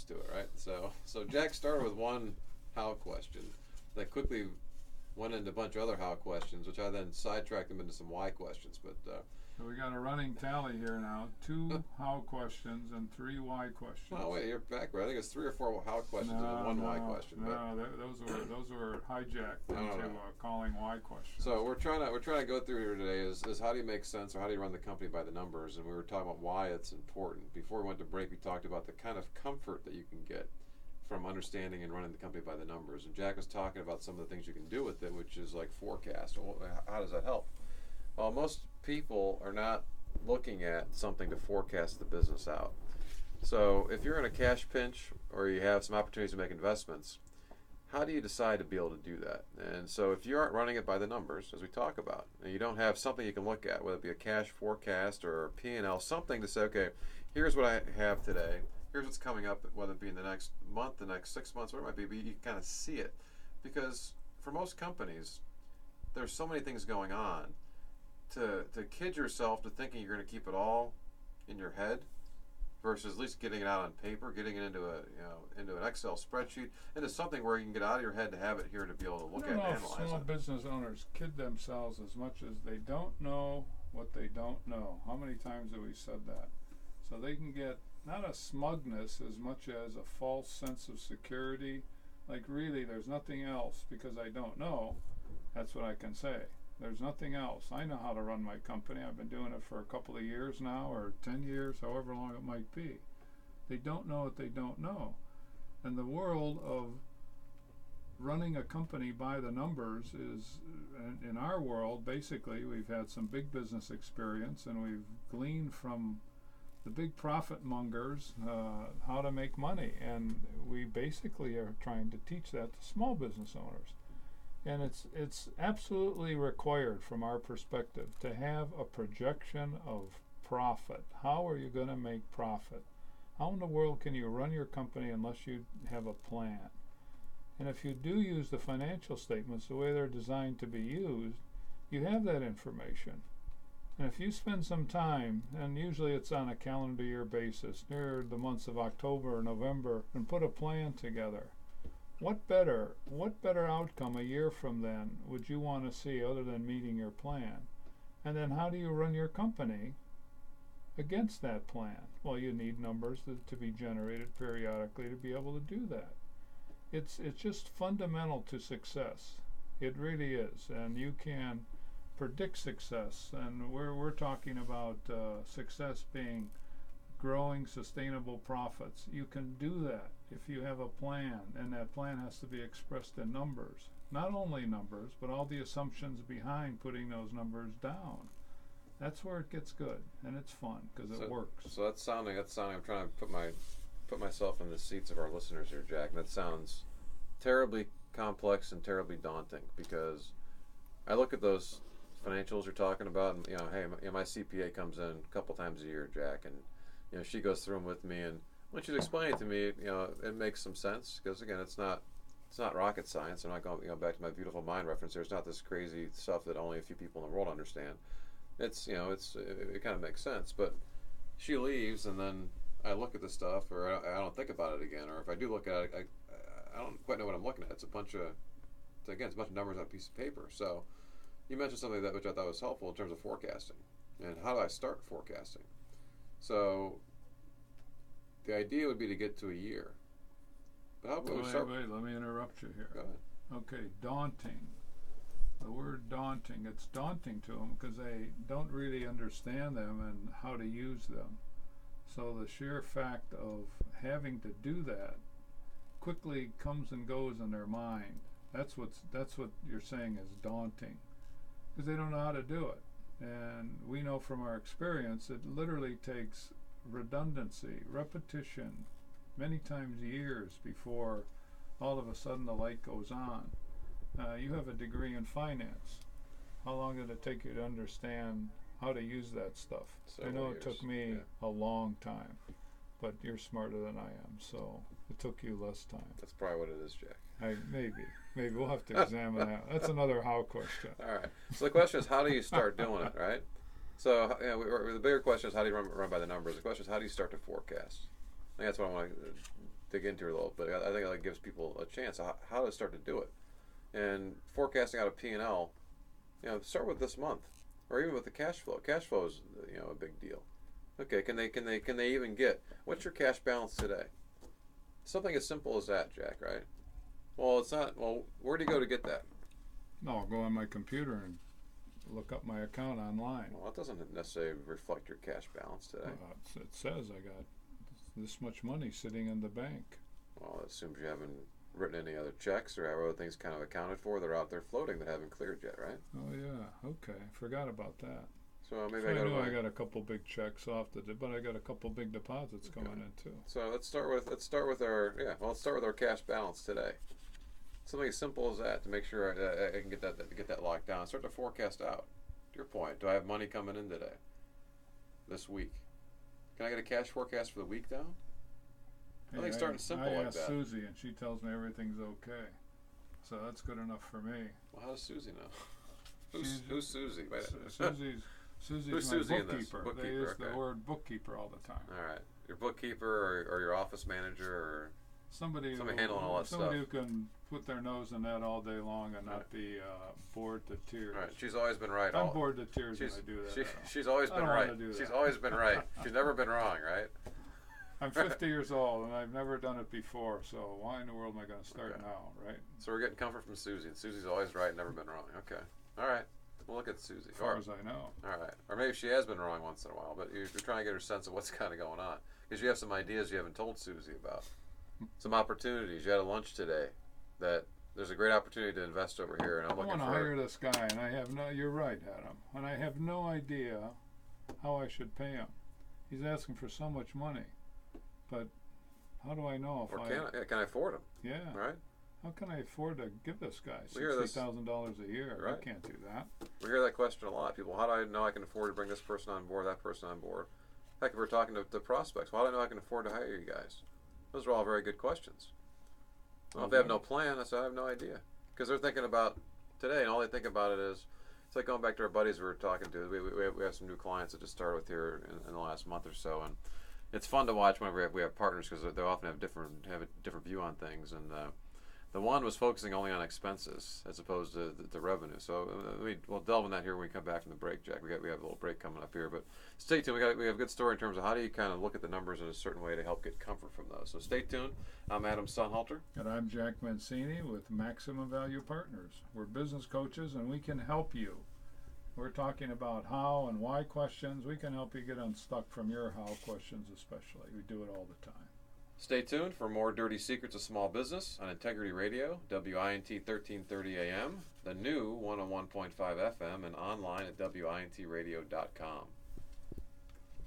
to it, right? So Jack started with one how question that quickly went into a bunch of other how questions, which I then sidetracked them into some why questions. But so we got a running tally here now: 2 how questions and 3 why questions. Oh wait, you're back, right? I think it's 3 or 4 how questions and one why question. No, those were hijacked into calling why questions. So we're trying to go through here today is how do you make sense, or how do you run the company by the numbers? And we were talking about why it's important. Before we went to break, we talked about the kind of comfort that you can get from understanding and running the company by the numbers. And Jack was talking about some of the things you can do with it, which is like forecast. Well, how does that help? Well, most people are not looking at something to forecast the business out. So if you're in a cash pinch or you have some opportunities to make investments, how do you decide to be able to do that? And so if you aren't running it by the numbers, as we talk about, and you don't have something you can look at, whether it be a cash forecast or a P&L, something to say, okay, here's what I have today, here's what's coming up, whether it be in the next month, the next 6 months, whatever it might be, but you can kind of see it. Because for most companies, there's so many things going on. To kid yourself to thinking you're going to keep it all in your head versus at least getting it out on paper, getting it into an Excel spreadsheet, into something where you can get out of your head to have it here to be able to look at and analyze it. Small business owners kid themselves as much as they don't know what they don't know. How many times have we said that? So they can get not a smugness as much as a false sense of security, like really there's nothing else because I don't know. That's what I can say. There's nothing else. I know how to run my company. I've been doing it for a couple of years now, or 10 years, however long it might be. They don't know what they don't know. And the world of running a company by the numbers is, in our world, basically, we've had some big business experience, and we've gleaned from the big profit mongers how to make money. And we basically are trying to teach that to small business owners. And it's absolutely required from our perspective to have a projection of profit. How are you going to make profit? How in the world can you run your company unless you have a plan? And if you do use the financial statements the way they're designed to be used, you have that information. And if you spend some time, and usually it's on a calendar year basis, near the months of October or November, and put a plan together, what better outcome a year from then would you want to see other than meeting your plan? And then how do you run your company against that plan? Well, you need numbers to be generated periodically to be able to do that. It's just fundamental to success. It really is. And you can predict success. And we're talking about success being growing sustainable profits. You can do that if you have a plan, and that plan has to be expressed in numbers. Not only numbers, but all the assumptions behind putting those numbers down. That's where it gets good, and it's fun because it works. So that's sounding. I'm trying to put myself in the seats of our listeners here, Jack. And that sounds terribly complex and terribly daunting, because I look at those financials you're talking about, and hey, my CPA comes in a couple times a year, Jack, and she goes through them with me, and when she's explaining it to me, it makes some sense, because again, it's not rocket science. I'm not going back to my beautiful mind reference here. It's not this crazy stuff that only a few people in the world understand. It kind of makes sense. But she leaves, and then I look at the stuff, or I don't think about it again, or if I do look at it, I don't quite know what I'm looking at. It's a bunch of numbers on a piece of paper. So you mentioned something which I thought was helpful in terms of forecasting, and how do I start forecasting? So the idea would be to get to a year. But how about we start? Wait, let me interrupt you here. Go ahead. Okay, daunting. The word daunting, it's daunting to them because they don't really understand them and how to use them. So the sheer fact of having to do that quickly comes and goes in their mind. That's what you're saying is daunting, because they don't know how to do it. And we know from our experience it literally takes redundancy, repetition, many times years before all of a sudden the light goes on. You have a degree in finance. How long did it take you to understand how to use that stuff? I know it took me a long time, but you're smarter than I am, so it took you less time. That's probably what it is, Jack. Maybe we'll have to examine that. That's another how question. All right. So the question is, how do you start doing it, right? So the bigger question is, how do you run by the numbers? The question is, how do you start to forecast? I think that's what I want to dig into it a little bit. I think that gives people a chance how to start to do it. And forecasting out a P&L, start with this month, or even with the cash flow. Cash flow is a big deal. Okay, can they even get, what's your cash balance today? Something as simple as that, Jack, right? Well, it's not. Well, where do you go to get that? No, I'll go on my computer and look up my account online. Well, that doesn't necessarily reflect your cash balance today. It says I got this much money sitting in the bank. Well, it assumes you haven't written any other checks or have other things kind of accounted for that are out there floating that haven't cleared yet, right? Oh yeah, okay, forgot about that. So maybe I got a couple big checks off but I got a couple big deposits coming in too. So let's start with our cash balance today. Something as simple as that to make sure I can get that locked down. Start to forecast out. To your point, do I have money coming in today? This week? Can I get a cash forecast for the week now? I think starting simple like that. I asked Susie and she tells me everything's okay. So that's good enough for me. Well, how does Susie know? Who's Susie? Susie's Who's my Susie bookkeeper. in this? They use the word bookkeeper all the time. All right. Your bookkeeper or your office manager or somebody handling all that stuff. Somebody who can put their nose in that all day long and not be bored to tears. Right. She's always been right. I'm bored to tears when I do that. She's always been right. She's always been right. She's never been wrong, right? I'm 50 years old and I've never done it before, so why in the world am I going to start now, right? So we're getting comfort from Susie, and Susie's always right, never been wrong. Okay. All right. We'll look at Susie. As far as I know. All right. Or maybe she has been wrong once in a while, but you're trying to get her sense of what's kind of going on. Because you have some ideas you haven't told Susie about. Some opportunities. You had a lunch today that there's a great opportunity to invest over here, and I want to hire this guy, and you're right, Adam, and I have no idea how I should pay him. He's asking for so much money, but how do I know if can I afford him? Yeah. Right? How can I afford to give this guy $60,000 a year? Right. I can't do that. We hear that question a lot. People, how do I know I can afford to bring this person on board, that person on board? Heck, if we're talking to prospects, how do I know I can afford to hire you guys? Those are all very good questions. Well, if they have no plan, I have no idea. Because they're thinking about today, and all they think about it is, it's like going back to our buddies we were talking to. We have some new clients that just started with here in the last month or so, and it's fun to watch whenever we have partners because they often have a different view on things. And the one was focusing only on expenses as opposed to the revenue. So we'll delve in that here when we come back from the break, Jack. We have a little break coming up here, but stay tuned. We have a good story in terms of how do you kind of look at the numbers in a certain way to help get comfort from those. So stay tuned. I'm Adam Sonnhalter. And I'm Jack Mencini with Maximum Value Partners. We're business coaches and we can help you. We're talking about how and why questions. We can help you get unstuck from your how questions especially. We do it all the time. Stay tuned for more Dirty Secrets of Small Business on Integrity Radio, WINT 1330 AM, the new 101.5 FM, and online at WINTradio.com.